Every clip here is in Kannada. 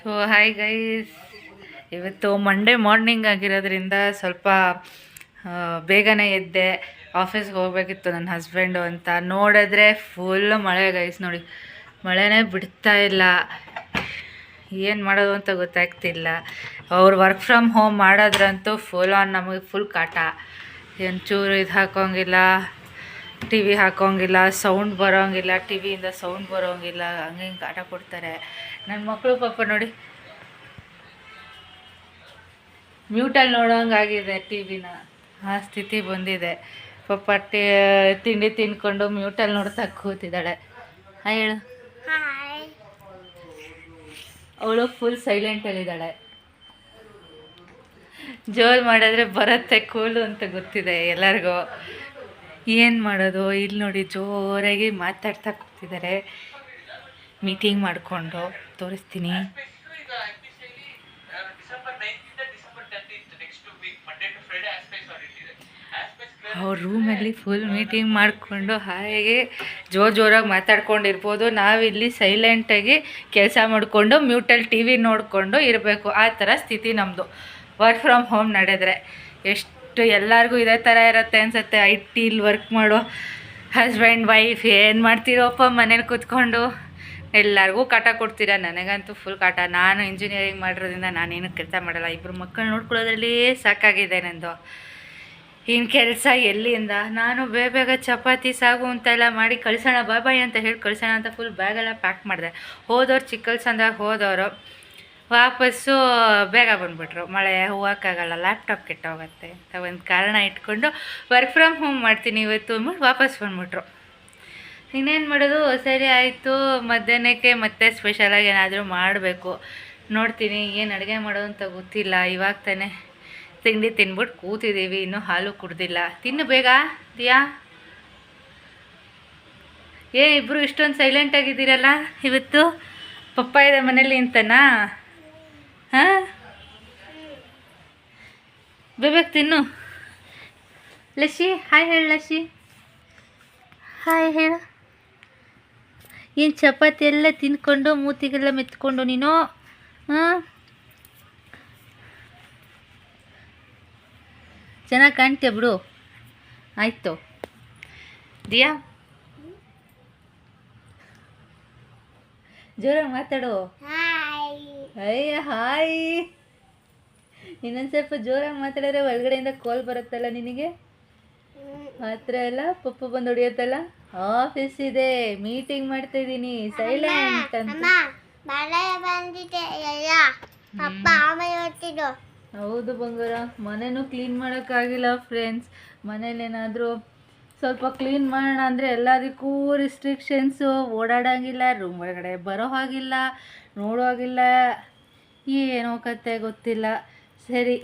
ಸೊ ಹಾಯ್ ಗೈಸ್, ಇವತ್ತು ಮಂಡೇ ಮಾರ್ನಿಂಗ್ ಆಗಿರೋದ್ರಿಂದ ಸ್ವಲ್ಪ ಬೇಗನೆ ಎದ್ದೆ. ಆಫೀಸ್ಗೆ ಹೋಗಬೇಕಿತ್ತು ನನ್ನ ಹಸ್ಬೆಂಡು ಅಂತ. ನೋಡಿದ್ರೆ ಫುಲ್ ಮಳೆ ಗೈಸ್. ನೋಡಿ, ಮಳೆನೇ ಬಿಡ್ತಾ ಇಲ್ಲ. ಏನು ಮಾಡೋದು ಅಂತ ಗೊತ್ತಾಗ್ತಿಲ್ಲ. ಅವ್ರು ವರ್ಕ್ ಫ್ರಮ್ ಹೋಮ್ ಮಾಡೋದ್ರಂತೂ ಫುಲ್ ಆನ್ ನಮಗೆ ಫುಲ್ ಕಾಟ. ಒಂಚೂರು ಇದು ಹಾಕೋಂಗಿಲ್ಲ, ಟಿ ವಿ ಹಾಕೋಂಗಿಲ್ಲ, ಸೌಂಡ್ ಬರೋಂಗಿಲ್ಲ, ಟಿ ವಿಯಿಂದ ಸೌಂಡ್ ಬರೋಂಗಿಲ್ಲ, ಹಂಗೆ ಹಿಂಗೆ ಕಾಟ ಕೊಡ್ತಾರೆ. ನನ್ನ ಮಕ್ಕಳು ಪಾಪ ನೋಡಿ ಮ್ಯೂಟಲ್ಲಿ ನೋಡೋಂಗಾಗಿದೆ ಟಿ ವಿನ. ಆ ಸ್ಥಿತಿ ಬಂದಿದೆ. ಪಾಪ ತಿಂಡಿ ತಿನ್ಕೊಂಡು ಮ್ಯೂಟಲ್ಲಿ ನೋಡ್ತಾ ಕೂತಿದ್ದಾಳೆ. ಹಾಯ್ ಹೇಳು. ಅವಳು ಫುಲ್ ಸೈಲೆಂಟಲ್ಲಿದ್ದಾಳೆ. ಜೋಲ್ ಮಾಡಿದ್ರೆ ಬರುತ್ತೆ ಕೂಲು ಅಂತ ಗೊತ್ತಿದೆ ಎಲ್ಲರಿಗೂ. ಏನು ಮಾಡೋದು, ಇಲ್ಲಿ ನೋಡಿ ಜೋರಾಗಿ ಮಾತಾಡ್ತಾ ಕೂತಿದ್ದಾರೆ ಮೀಟಿಂಗ್ ಮಾಡಿಕೊಂಡು. ತೋರಿಸ್ತೀನಿ. ಅವ್ರ ರೂಮಲ್ಲಿ ಫುಲ್ ಮೀಟಿಂಗ್ ಮಾಡಿಕೊಂಡು ಹಾಗೆ ಜೋರಾಗಿ ಮಾತಾಡ್ಕೊಂಡಿರ್ಬೋದು. ನಾವಿಲ್ಲಿ ಸೈಲೆಂಟಾಗಿ ಕೆಲಸ ಮಾಡಿಕೊಂಡು ಮ್ಯೂಟಲ್ಲಿ ಟಿ ವಿ ನೋಡಿಕೊಂಡು ಇರಬೇಕು. ಆ ಥರ ಸ್ಥಿತಿ ನಮ್ಮದು ವರ್ಕ್ ಫ್ರಮ್ ಹೋಮ್ ನಡೆದ್ರೆ. ಎಷ್ಟು ಎಲ್ಲರಿಗೂ ಇದೇ ಥರ ಇರುತ್ತೆ ಅನಿಸುತ್ತೆ. IT ವರ್ಕ್ ಮಾಡೋ ಹಸ್ಬೆಂಡ್ ವೈಫ್ ಏನು ಮಾಡ್ತೀರೋಪ್ಪ ಮನೇಲಿ ಕೂತ್ಕೊಂಡು. ಎಲ್ಲರಿಗೂ ಕಾಟ ಕೊಡ್ತೀರಾ, ನನಗಂತೂ ಫುಲ್ ಕಾಟ. ನಾನು ಇಂಜಿನಿಯರಿಂಗ್ ಮಾಡಿರೋದ್ರಿಂದ ನಾನೇನು ಕೆಲಸ ಮಾಡಲ್ಲ. ಇಬ್ಬರು ಮಕ್ಕಳು ನೋಡ್ಕೊಳ್ಳೋದ್ರಲ್ಲಿ ಸಾಕಾಗಿದೆ ನಂದು. ಇನ್ನು ಕೆಲಸ ಎಲ್ಲಿಂದ. ನಾನು ಬೇಗ ಚಪಾತಿ ಸಾಗು ಅಂತೆಲ್ಲ ಮಾಡಿ ಕಳಿಸೋಣ, ಬಾಯ್ ಅಂತ ಹೇಳಿ ಕಳಿಸೋಣ ಅಂತ ಫುಲ್ ಬ್ಯಾಗೆಲ್ಲ ಪ್ಯಾಕ್ ಮಾಡಿದೆ. ಹೋದವ್ರು ಚಿಕ್ಕಲ್ಸಂದಾಗ ಹೋದವರು ವಾಪಸ್ಸು ಬೇಗ ಬಂದುಬಿಟ್ರು. ಮಳೆ ಹೋಗೋಕ್ಕಾಗಲ್ಲ, ಲ್ಯಾಪ್ಟಾಪ್ ಕೆಟ್ಟೋಗುತ್ತೆ ಅಂತ ಒಂದು ಕಾರಣ ಇಟ್ಕೊಂಡು ವರ್ಕ್ ಫ್ರಮ್ ಹೋಮ್ ಮಾಡ್ತೀನಿ ಇವತ್ತು ಅಂದ್ಬಿಟ್ಟು ವಾಪಸ್ ಬಂದುಬಿಟ್ರು. ಇನ್ನೇನು ಮಾಡೋದು. ಸರಿ ಆಯಿತು. ಮಧ್ಯಾಹ್ನಕ್ಕೆ ಮತ್ತೆ ಸ್ಪೆಷಲಾಗಿ ಏನಾದರೂ ಮಾಡಬೇಕು. ನೋಡ್ತೀನಿ ಏನು ಅಡುಗೆ ಮಾಡೋದು ಅಂತ ಗೊತ್ತಿಲ್ಲ. ಇವಾಗ ತಾನೇ ತಿಂಡಿ ತಿನ್ಬಿಟ್ಟು ಕೂತಿದ್ದೀವಿ, ಇನ್ನೂ ಹಾಲು ಕುಡ್ದಿಲ್ಲ. ತಿನ್ನು ಬೇಗ ದಿಯಾ. ಇಬ್ಬರು ಇಷ್ಟೊಂದು ಸೈಲೆಂಟಾಗಿದ್ದೀರಲ್ಲ ಇವತ್ತು. ಪಪ್ಪ ಇದೆ ಮನೇಲಿ ಅಂತನಾ? ಹಾಂ, ಬೇಗ ತಿನ್ನು. ಲಶಿ ಹಾಯ್ ಹೇಳು. ಲಶಿ ಹಾಯ್ ಹೇಳು. ಏನು ಚಪಾತಿ ಎಲ್ಲ ತಿನ್ಕೊಂಡು ಮೂತಿಗೆಲ್ಲ ಮೆತ್ಕೊಂಡು ನೀನು? ಹಾಂ, ಚೆನ್ನಾಗಿ ಕಾಣ್ತೀಯ ಬಿಡು. ಆಯಿತು ದಿಯಾ, ಜೋರಾಗಿ ಮಾತಾಡು. ಅಯ್ಯ ಹಾಯ್. ಇನ್ನೊಂದು ಸ್ವಲ್ಪ ಜೋರಾಗಿ ಮಾತಾಡಿದ್ರೆ ಒಳಗಡೆಯಿಂದ ಕಾಲ್ ಬರುತ್ತಲ್ಲ ನಿನಗೆ. ಮಾತ್ರ ಎಲ್ಲ ಪಪ್ಪ ಬಂದು ಹೊಡಿಯುತ್ತಲ್ಲ. ಆಫೀಸ್ ಇದೆ, ಮೀಟಿಂಗ್ ಮಾಡ್ತಾ ಇದ್ದೀನಿ, ಸೈಲೆಂಟ್ ಅಂತ. ಹೌದು ಬಂಗಾರ. ಮನೆಯೂ ಕ್ಲೀನ್ ಮಾಡೋಕ್ಕಾಗಿಲ್ಲ ಫ್ರೆಂಡ್ಸ್. ಮನೇಲೇನಾದರೂ ಸ್ವಲ್ಪ ಕ್ಲೀನ್ ಮಾಡೋಣ ಅಂದರೆ ಎಲ್ಲದಕ್ಕೂ ರಿಸ್ಟ್ರಿಕ್ಷನ್ಸು. ಓಡಾಡೋಂಗಿಲ್ಲ, ರೂಮ್ ಒಳಗಡೆ ಬರೋ ಹಾಗಿಲ್ಲ, ನೋಡೋ ಹಾಗಿಲ್ಲ. ಏನೋ ಕತೆ ಗೊತ್ತಿಲ್ಲ. ಸರಿ,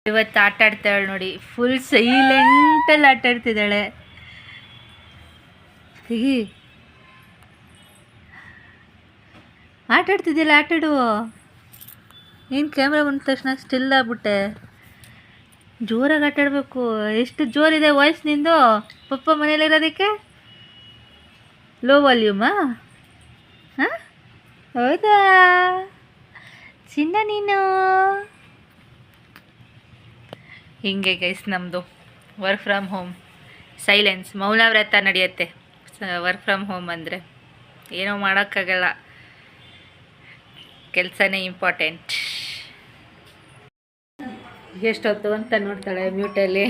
ಇವತ್ತು ಆಟ ಆಡ್ತಾಳೆ ನೋಡಿ. ಫುಲ್ ಸೈಲೆಂಟಲ್ಲಿ ಆಟ ಆಡ್ತಿದ್ದಾಳೆ. ಹೀಗೆ ಆಟ ಆಡ್ತಿದ್ದಿಲ್ಲ, ಆಟಾಡು. ಏನು ಕ್ಯಾಮ್ರಾ ಬಂದ ತಕ್ಷಣ ಸ್ಟಿಲ್ ಆಗ್ಬಿಟ್ಟೆ. ಜೋರಾಗಿ ಆಟ ಆಡಬೇಕು. ಎಷ್ಟು ಜೋರಿದೆ ವಾಯ್ಸ್ ನಿಂದು ಪಪ್ಪ ಮನೇಲಿರೋದಕ್ಕೆ. ಲೋ ವಾಲ್ಯೂಮಾ? ಹಾಂ, ಹೌದಾ ಚಿನ್ನ ನೀನು? ಹಿಂಗೆ ಗೈಸ್ ನಮ್ಮದು ವರ್ಕ್ ಫ್ರಮ್ ಹೋಮ್. ಸೈಲೆನ್ಸ್, ಮೌನವ್ರತ ನಡೆಯುತ್ತೆ ವರ್ಕ್ ಫ್ರಮ್ ಹೋಮ್ ಅಂದರೆ. ಏನೋ ಮಾಡೋಕ್ಕಾಗಲ್ಲ, ಕೆಲಸನೇ ಇಂಪಾರ್ಟೆಂಟ್. ಎಷ್ಟೊತ್ತು ಅಂತ ನೋಡ್ತಾಳೆ ಮ್ಯೂಟಲ್ಲಿ.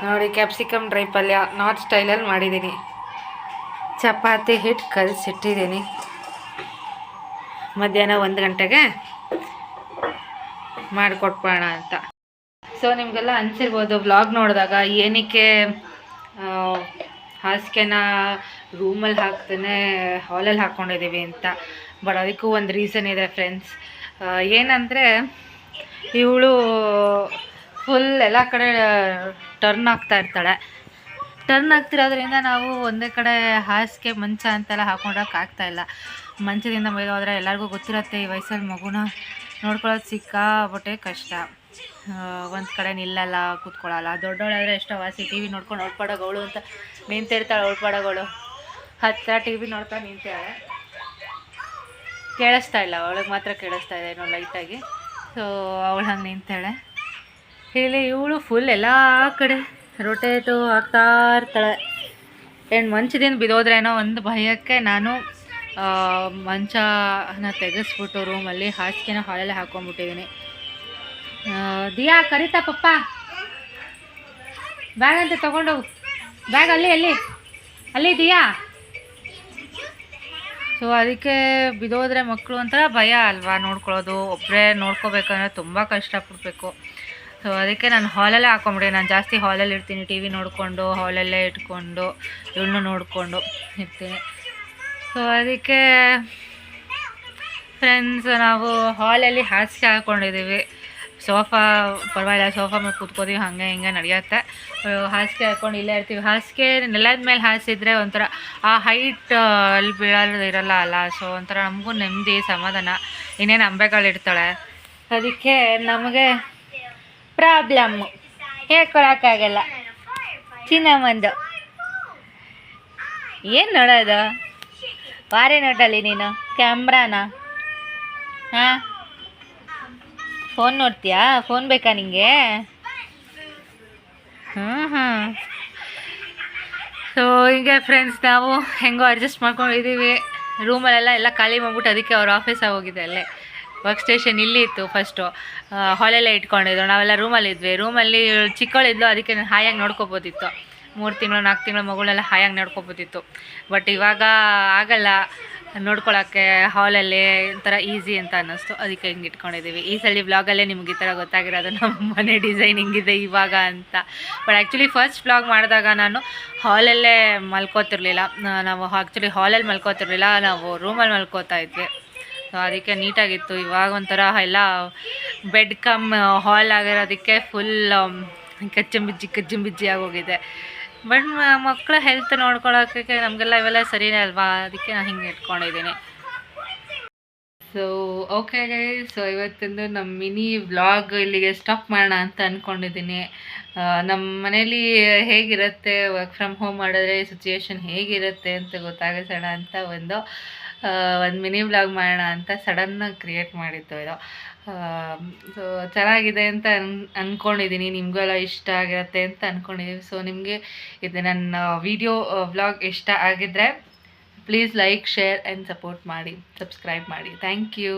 ನೋಡಿ, ಕ್ಯಾಪ್ಸಿಕಮ್ ಡ್ರೈ ಪಲ್ಯ ನಾರ್ತ್ ಸ್ಟೈಲಲ್ಲಿ ಮಾಡಿದ್ದೀನಿ. ಚಪಾತಿ ಹಿಟ್ಟು ಕಲಸಿಟ್ಟಿದ್ದೀನಿ. ಮಧ್ಯಾಹ್ನ 1 ಗಂಟೆಗೆ ಮಾಡಿಕೊಟ್ಬೋಣ ಅಂತ. ಸೊ ನಿಮಗೆಲ್ಲ ಅನಿಸಿರ್ಬೋದು ವ್ಲಾಗ್ ನೋಡಿದಾಗ ಏನಕ್ಕೆ ಹಾಸಿಗೆನ ರೂಮಲ್ಲಿ ಹಾಕ್ತಾನೆ ಹಾಲಲ್ಲಿ ಹಾಕ್ಕೊಂಡಿದ್ದೀವಿ ಅಂತ. ಬಟ್ ಅದಕ್ಕೂ ಒಂದು ರೀಸನ್ ಇದೆ ಫ್ರೆಂಡ್ಸ್. ಏನಂದರೆ ಇವಳು ಫುಲ್ ಎಲ್ಲ ಕಡೆ ಟರ್ನ್ ಆಗ್ತಾ ಇರ್ತಾಳೆ. ಟರ್ನ್ ಆಗ್ತಿರೋದ್ರಿಂದ ನಾವು ಒಂದೇ ಕಡೆ ಹಾಸಿಗೆ ಮಂಚ ಅಂತೆಲ್ಲ ಹಾಕ್ಕೊಳಕ್ಕಾಗ್ತಾಯಿಲ್ಲ. ಮಂಚದಿಂದ ಮೇಲೆ ಹೋದರೆ ಎಲ್ಲರಿಗೂ ಗೊತ್ತಿರುತ್ತೆ ಈ ವಯಸ್ಸಲ್ಲಿ ಮಗುನ ನೋಡ್ಕೊಳ್ಳೋದು ಸಿಕ್ಕಾಪಟ್ಟೆ ಕಷ್ಟ. ಒಂದು ಕಡೆ ನಿಲ್ಲಲ್ಲ, ಕೂತ್ಕೊಳ್ಳಲ್ಲ. ದೊಡ್ಡವಳಾದರೆ ಎಷ್ಟೋ ವಾಸಿ ಟಿ ವಿ ನೋಡ್ಕೊಂಡು ಹೊಡ್ಪಾಡೋಗಳು ಅಂತ ನಿಂತಿರ್ತಾಳೆ. ಹೊಡ್ಪಾಡೋಗಳು ಹತ್ತಿರ ಟಿ ವಿ ನೋಡ್ತಾ ನಿಂತಾಳೆ. ಕೇಳಿಸ್ತಾ ಇಲ್ಲ, ಅವಳಿಗೆ ಮಾತ್ರ ಕೇಳಿಸ್ತಾ ಇದೆ ಏನೋ ಲೈಟಾಗಿ. ಸೊ ಅವಳು ಹಂಗೆ ನಿಂತಾಳೆ. ಇಲ್ಲಿ ಇವಳು ಫುಲ್ ಎಲ್ಲ ಕಡೆ ರೊಟೇಟು ಆಗ್ತಾ ಇರ್ತಾಳೆ. ಏನು ಮಂಚದಿಂದ ಬಿದ್ದೋದ್ರೇನೋ ಒಂದು ಭಯಕ್ಕೆ ನಾನು ಮಂಚನ ತೆಗೆಸ್ಬಿಟ್ಟು ರೂಮಲ್ಲಿ ಹಾಸಿಗೆನ ಹಾಲಲ್ಲೇ ಹಾಕ್ಕೊಂಡ್ಬಿಟ್ಟಿದ್ದೀನಿ. ದಿಯಾ ಕರಿತಾ ಪಪ್ಪ ಬ್ಯಾಗ್ ಅಂತ ತೊಗೊಂಡೋಗು, ಬ್ಯಾಗ್ ಅಲ್ಲಿ ದಿಯಾ. ಸೊ ಅದಕ್ಕೆ ಬಿದ್ದೋದ್ರೆ ಮಕ್ಕಳು ಒಂಥರ ಭಯ ಅಲ್ವಾ ನೋಡ್ಕೊಳ್ಳೋದು. ಒಬ್ಬರೇ ನೋಡ್ಕೋಬೇಕಂದ್ರೆ ತುಂಬ ಕಷ್ಟಪಡಬೇಕು. ಸೊ ಅದಕ್ಕೆ ನಾನು ಹಾಲಲ್ಲೇ ಹಾಕೊಂಬಿಟ್ಟೆ. ನಾನು ಜಾಸ್ತಿ ಹಾಲಲ್ಲಿ ಇರ್ತೀನಿ, ಟಿ ವಿ ನೋಡಿಕೊಂಡು ಹಾಲಲ್ಲೇ ಇಟ್ಕೊಂಡು ಇವಳನ್ನು ನೋಡಿಕೊಂಡು ಇರ್ತೀನಿ. ಸೊ ಅದಕ್ಕೆ ಫ್ರೆಂಡ್ಸ್ ನಾವು ಹಾಲಲ್ಲಿ ಹಾಸಿಗೆ ಹಾಕ್ಕೊಂಡಿದ್ದೀವಿ. ಸೋಫಾ ಪರವಾಗಿಲ್ಲ, ಸೋಫಾ ಮೇಲೆ ಕೂತ್ಕೋತೀವಿ, ಹಾಗೆ ಹಿಂಗೆ ನಡೆಯುತ್ತೆ. ಹಾಸಿಗೆ ಹಾಕ್ಕೊಂಡು ಇಲ್ಲೇ ಇರ್ತೀವಿ. ಹಾಸಿಗೆ ನೆಲದ ಮೇಲೆ ಹಾಸಿದ್ರೆ ಒಂಥರ ಆ ಹೈಟ್ ಅಲ್ಲಿ ಬೀಳೋದು ಇರಲ್ಲ ಅಲ್ಲ. ಸೊ ಒಂಥರ ನಮಗೂ ನೆಮ್ಮದಿ ಸಮಾಧಾನ. ಇನ್ನೇನು ಅಂಬೆಗಳಿರ್ತಾಳೆ, ಅದಕ್ಕೆ ನಮಗೆ ಪ್ರಾಬ್ಲಮ್ಮು, ಹೇಳ್ಕೊಳಕ್ಕಾಗಲ್ಲ. ಚಿನ್ನಮ್ಮಂದು ಏನು ನೋಡೋದು, ವಾರೇ ನೋಟಲ್ಲಿ ನೀನು ಕ್ಯಾಮ್ರಾನ? ಹಾಂ, ಫೋನ್ ನೋಡ್ತೀಯಾ? ಫೋನ್ ಬೇಕಾ ನಿಂಗೆ? ಸೊ ಹೀಗೆ ಫ್ರೆಂಡ್ಸ್ ನಾವು ಹೆಂಗೋ ಅಡ್ಜಸ್ಟ್ ಮಾಡ್ಕೊಂಡಿದ್ದೀವಿ. ರೂಮಲ್ಲೆಲ್ಲ ಎಲ್ಲ ಖಾಲಿ ಮಾಡ್ಬಿಟ್ಟು ಅದಕ್ಕೆ ಅವ್ರ ಆಫೀಸಾಗಿ ಹೋಗಿದೆ. ಅಲ್ಲೇ ವರ್ಕ್ ಸ್ಟೇಷನ್ ಇಲ್ಲಿ ಇತ್ತು ಫಸ್ಟು, ಹಾಲೆಲ್ಲ ಇಟ್ಕೊಂಡಿದ್ದು. ನಾವೆಲ್ಲ ರೂಮಲ್ಲಿದ್ವಿ. ರೂಮಲ್ಲಿ ಚಿಕ್ಕವಳಿದ್ಲು, ಅದಕ್ಕೆ ನಾನು ಹಾಯಾಗಿ ನೋಡ್ಕೊಬೋದಿತ್ತು. 3 ತಿಂಗಳು 4 ತಿಂಗಳ ಮಗುಳೆಲ್ಲ ಹಾಯಾಗಿ ನೋಡ್ಕೊಬೋದಿತ್ತು. ಬಟ್ ಇವಾಗ ಆಗಲ್ಲ ನೋಡ್ಕೊಳಕ್ಕೆ, ಹಾಲಲ್ಲಿ ಒಂಥರ ಈಸಿ ಅಂತ ಅನ್ನಿಸ್ತು, ಅದಕ್ಕೆ ಹಿಂಗೆ ಇಟ್ಕೊಂಡಿದ್ದೀವಿ. ಈ ಸಲ ವ್ಲಾಗಲ್ಲೇ ನಿಮ್ಗೆ ಈ ಥರ ಗೊತ್ತಾಗಿರೋದು ನಮ್ಮ ಮನೆ ಡಿಸೈನ್ ಹಿಂಗಿದೆ ಇವಾಗ ಅಂತ. ಬಟ್ ಆ್ಯಕ್ಚುಲಿ ಫಸ್ಟ್ ವ್ಲಾಗ್ ಮಾಡಿದಾಗ ನಾನು ಹಾಲಲ್ಲೇ ಮಲ್ಕೋತಿರ್ಲಿಲ್ಲ. ನಾವು ಆ್ಯಕ್ಚುಲಿ ಹಾಲಲ್ಲಿ ಮಲ್ಕೋತಿರ್ಲಿಲ್ಲ, ನಾವು ರೂಮಲ್ಲಿ ಮಲ್ಕೋತಾ ಇದ್ವಿ. ಸೊ ಅದಕ್ಕೆ ನೀಟಾಗಿತ್ತು. ಇವಾಗ ಒಂಥರ ಎಲ್ಲ ಬೆಡ್ ಕಮ್ ಹಾಲ್ ಆಗಿರೋದಕ್ಕೆ ಫುಲ್ ಕಚ್ಚಂಬಿಜ್ಜಿ ಆಗೋಗಿದೆ. ಬಟ್ ಮಕ್ಕಳ ಹೆಲ್ತ್ ನೋಡ್ಕೊಳ್ಳೋಕ್ಕೆ ನಮಗೆಲ್ಲ ಇವೆಲ್ಲ ಸರಿಯೇ ಅಲ್ವಾ, ಅದಕ್ಕೆ ನಾನು ಹಿಂಗೆ ಇಟ್ಕೊಂಡಿದ್ದೀನಿ. ಸೊ ಓಕೆ ಗೈಸ್, ಸೊ ಇವತ್ತಿಂದು ನಮ್ಮ ಮಿನಿ ವ್ಲಾಗ್ ಇಲ್ಲಿಗೆ ಸ್ಟಾಪ್ ಮಾಡೋಣ ಅಂತ ಅಂದ್ಕೊಂಡಿದ್ದೀನಿ. ನಮ್ಮ ಮನೇಲಿ ಹೇಗಿರುತ್ತೆ ವರ್ಕ್ ಫ್ರಮ್ ಹೋಮ್ ಮಾಡಿದ್ರೆ ಸಿಚುಯೇಷನ್ ಹೇಗಿರುತ್ತೆ ಅಂತ ಗೊತ್ತಾಗಿಸೋಣ ಅಂತ ಒಂದು ಮಿನಿ ವ್ಲಾಗ್ ಮಾಡೋಣ ಅಂತ ಸಡನ್ನಾಗಿ ಕ್ರಿಯೇಟ್ ಮಾಡಿದ್ದು ಇದು. ಸೊ ಚೆನ್ನಾಗಿದೆ ಅಂತ ಅಂದ್ಕೊಂಡಿದ್ದೀನಿ, ನಿಮಗೂ ಎಲ್ಲ ಇಷ್ಟ ಆಗಿರುತ್ತೆ ಅಂತ ಅಂದ್ಕೊಂಡಿದ್ದೀವಿ. ಸೊ ನಿಮಗೆ ಇದು ನನ್ನ ವಿಡಿಯೋ ವ್ಲಾಗ್ ಇಷ್ಟ ಆಗಿದ್ದರೆ please like, share and support ಮಾಡಿ, ಸಬ್ಸ್ಕ್ರೈಬ್ ಮಾಡಿ. Thank you.